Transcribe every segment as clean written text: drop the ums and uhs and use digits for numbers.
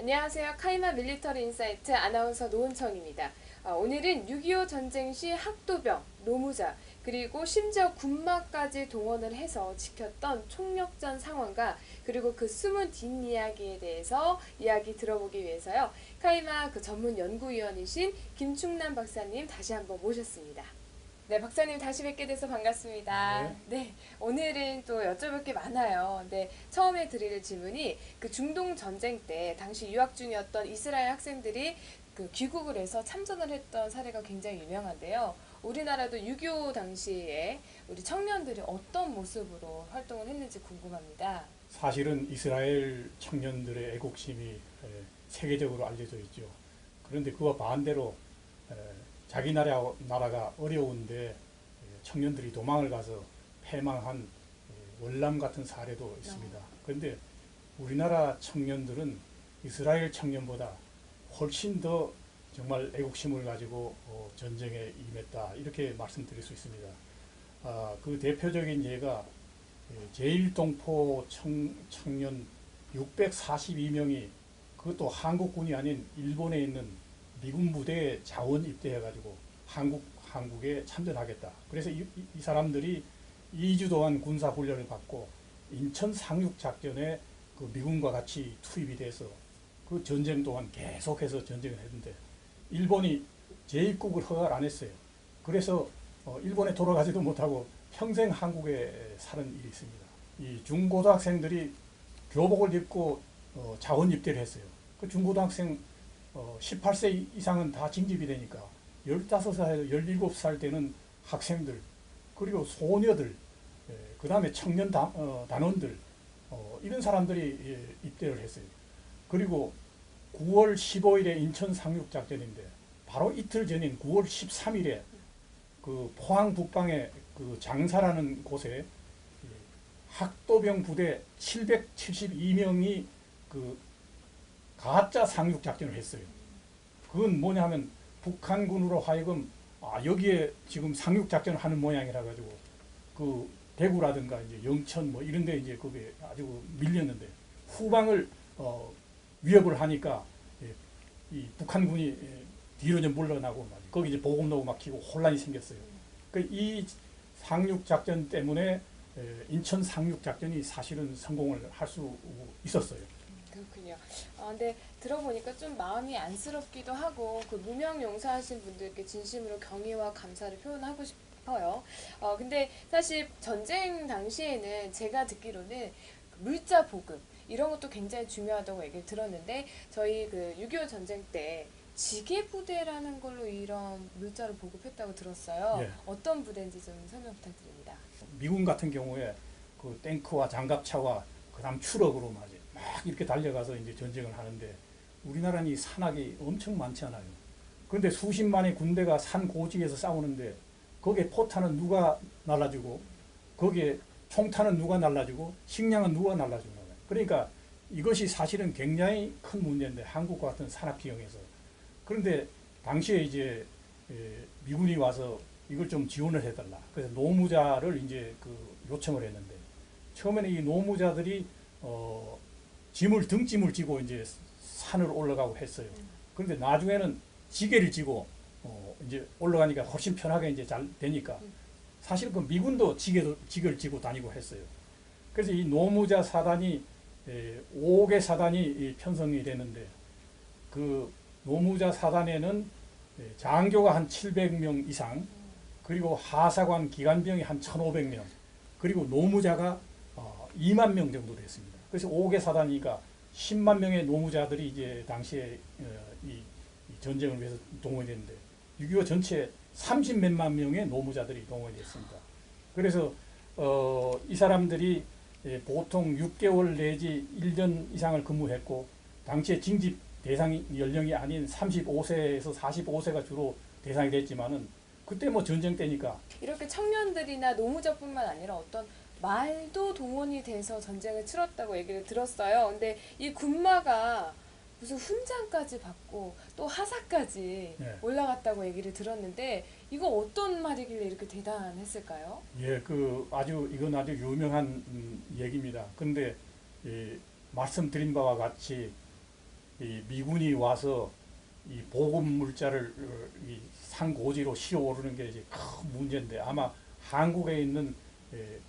안녕하세요. 카이마 밀리터리 인사이트 아나운서 노은청입니다. 오늘은 6.25 전쟁 시 학도병, 노무자, 그리고 심지어 군마까지 동원을 해서 지켰던 총력전 상황과 그리고 그 숨은 뒷이야기에 대해서 이야기 들어보기 위해서요. 카이마 전문 연구위원이신 김충남 박사님 다시 한번 모셨습니다. 네, 박사님 다시 뵙게 돼서 반갑습니다. 네, 오늘은 또 여쭤볼 게 많아요. 네, 처음에 드릴 질문이 그 중동 전쟁 때 당시 유학 중이었던 이스라엘 학생들이 그 귀국을 해서 참전을 했던 사례가 굉장히 유명한데요. 우리나라도 6.25 당시에 우리 청년들이 어떤 모습으로 활동을 했는지 궁금합니다. 사실은 이스라엘 청년들의 애국심이 세계적으로 알려져 있죠. 그런데 그와 반대로 자기 나라가 어려운데 청년들이 도망을 가서 패망한 월남 같은 사례도 있습니다. 그런데 우리나라 청년들은 이스라엘 청년보다 훨씬 더 정말 애국심을 가지고 전쟁에 임했다, 이렇게 말씀드릴 수 있습니다. 그 대표적인 예가 제1동포 청년 642명이 그것도 한국군이 아닌 일본에 있는 미군 부대에 자원 입대해가지고 한국에 참전하겠다. 그래서 이 사람들이 2주 동안 군사 훈련을 받고 인천 상륙작전에 그 미군과 같이 투입이 돼서 그 전쟁 동안 계속해서 전쟁을 했는데 일본이 재입국을 허가를 안 했어요. 그래서 일본에 돌아가지도 못하고 평생 한국에 사는 일이 있습니다. 이 중고등학생들이 교복을 입고 자원 입대를 했어요. 그 중고등학생 18세 이상은 다 징집이 되니까 15살, 17살 되는 학생들, 그리고 소녀들, 그 다음에 청년 단원들, 이런 사람들이 입대를 했어요. 그리고 9월 15일에 인천 상륙작전인데 바로 이틀 전인 9월 13일에 그 포항 북방의 그 장사라는 곳에 학도병 부대 772명이 그 가짜 상륙작전을 했어요. 그건 뭐냐면 북한군으로 하여금 여기에 지금 상륙작전을 하는 모양이라 가지고 그 대구라든가 이제 영천 뭐 이런 데 이제 거기에 아주 밀렸는데 후방을 위협을 하니까 이 북한군이 뒤로 좀 물러나고 거기 이제 보급로가 막히고 혼란이 생겼어요. 이 상륙작전 때문에 인천 상륙작전이 사실은 성공을 할 수 있었어요. 그렇군요. 근데 들어보니까 좀 마음이 안쓰럽기도 하고 그 무명 용사하신 분들께 진심으로 경의와 감사를 표현하고 싶어요. 근데 사실 전쟁 당시에는 제가 듣기로는 물자 보급 이런 것도 굉장히 중요하다고 얘기를 들었는데 저희 그 6.25 전쟁 때 지게 부대라는 걸로 이런 물자를 보급했다고 들었어요. 예. 어떤 부대인지 좀 설명 부탁드립니다. 미군 같은 경우에 그 탱크와 장갑차와 그다음 추럭으로 막 이렇게 달려가서 이제 전쟁을 하는데 우리나라는 이 산악이 엄청 많지 않아요. 그런데 수십만의 군대가 산 고지에서 싸우는데 거기에 포탄은 누가 날라주고 거기에 총탄은 누가 날라주고 식량은 누가 날라주는 거예요. 그러니까 이것이 사실은 굉장히 큰 문제인데 한국과 같은 산악지형에서. 그런데 당시에 이제 미군이 와서 이걸 좀 지원을 해달라. 그래서 노무자를 이제 그 요청을 했는데 처음에는 이 노무자들이 짐을 등짐을 지고 이제 산을 올라가고 했어요. 그런데 나중에는 지게를 지고 이제 올라가니까 훨씬 편하게 이제 잘 되니까 사실 그 미군도 지게를 지고 다니고 했어요. 그래서 이 노무자 사단이 5개 사단이 편성이 되는데 그 노무자 사단에는 장교가 한 700명 이상, 그리고 하사관 기관병이 한 1,500명, 그리고 노무자가 2만 명 정도 됐습니다. 그래서 5개 사단이니까 10만 명의 노무자들이 이제 당시에 이 전쟁을 위해서 동원이 됐는데 6.25 전체 30몇만 명의 노무자들이 동원이 됐습니다. 그래서 이 사람들이 보통 6개월 내지 1년 이상을 근무했고 당시에 징집 대상 연령이 아닌 35세에서 45세가 주로 대상이 됐지만은 그때 뭐 전쟁 때니까 이렇게 청년들이나 노무자뿐만 아니라 어떤 말도 동원이 돼서 전쟁을 치렀다고 얘기를 들었어요. 근데 이 군마가 무슨 훈장까지 받고 또 하사까지 올라갔다고 얘기를 들었는데 이거 어떤 말이길래 이렇게 대단했을까요? 예, 이건 아주 유명한 얘기입니다. 근데 말씀드린 바와 같이 이 미군이 와서 이 보급 물자를 이 산고지로 실어 오르는 게 이제 큰 문제인데 아마 한국에 있는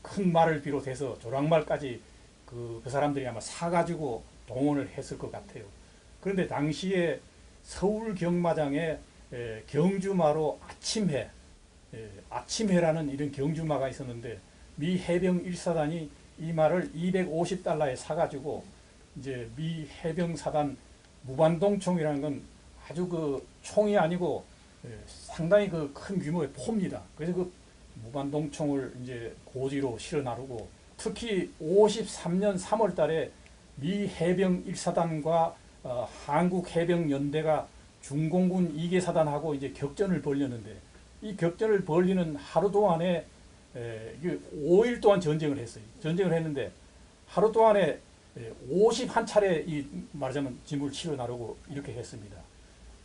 큰 말을 비롯해서 조랑말까지 그 사람들이 아마 사가지고 동원을 했을 것 같아요. 그런데 당시에 서울 경마장에 경주마로 아침해라는 이런 경주마가 있었는데 미 해병 1사단이 이 말을 250달러에 사가지고 이제 미 해병 사단 무반동총이라는 건 아주 그 총이 아니고 상당히 그 큰 규모의 포입니다. 그래서 그 무반동총을 이제 고지로 실어 나르고 특히 53년 3월 달에 미 해병 1사단과 한국 해병 연대가 중공군 2개 사단하고 이제 격전을 벌였는데 이 격전을 벌리는 하루 동안에 5일 동안 전쟁을 했어요. 전쟁을 했는데 하루 동안에 51차례 이 말하자면 짐을 치러 나르고 이렇게 했습니다.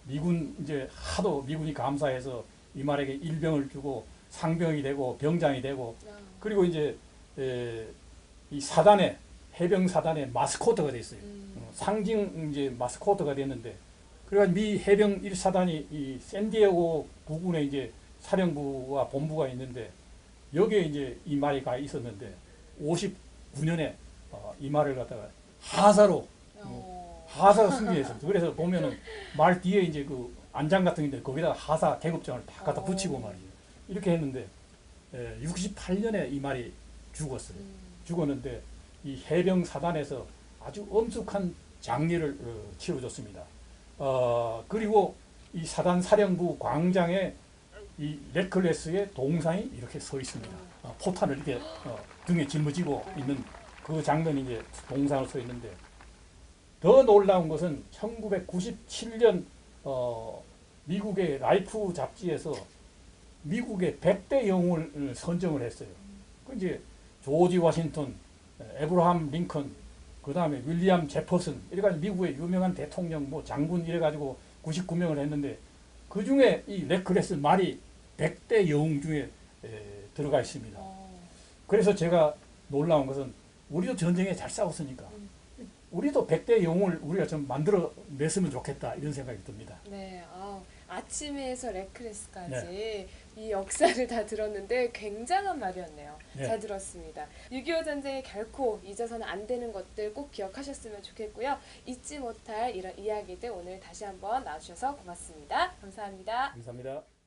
미군 이제 하도 미군이 감사해서 이 말에게 일병을 주고 상병이 되고 병장이 되고 그리고 이제 이 사단에 해병 사단의 마스코트가 됐어요. 상징 이제 마스코트가 됐는데 그래가지고 미 해병 1사단이 이 샌디에고 부근에 이제 사령부와 본부가 있는데 여기에 이제 이 말이 가 있었는데 59년에 이 말을 갖다가 하사로 승리했습니다. 그래서 보면은 말 뒤에 이제 그 안장 같은 게 있는데 거기다가 하사 계급장을 다 갖다 붙이고 말이에요. 이렇게 했는데 68년에 이 말이 죽었어요. 죽었는데 이 해병 사단에서 아주 엄숙한 장례를 치러줬습니다. 그리고 이 사단 사령부 광장에 이 레클레스의 동상이 이렇게 서 있습니다. 포탄을 이렇게 등에 짊어지고 있는 그 장면이 이제 동상으로 서 있는데 더 놀라운 것은 1997년 미국의 라이프 잡지에서 미국의 100대 영웅을 선정을 했어요. 그 이제 조지 워싱턴, 에브라함 링컨, 그 다음에 윌리엄 제퍼슨 이래가지고 미국의 유명한 대통령, 뭐 장군 이래가지고 99명을 했는데 그 중에 이 레클레스 말이 100대 영웅 중에 들어가 있습니다. 그래서 제가 놀라운 것은 우리도 전쟁에 잘 싸웠으니까 우리도 100대 영웅을 우리가 좀 만들어 냈으면 좋겠다 이런 생각이 듭니다. 네, 아침에서 레클레스까지 네. 이 역사를 다 들었는데 굉장한 말이었네요. 네. 잘 들었습니다. 6.25 전쟁에 결코 잊어서는 안 되는 것들 꼭 기억하셨으면 좋겠고요. 잊지 못할 이런 이야기들 오늘 다시 한번 나와주셔서 고맙습니다. 감사합니다. 감사합니다.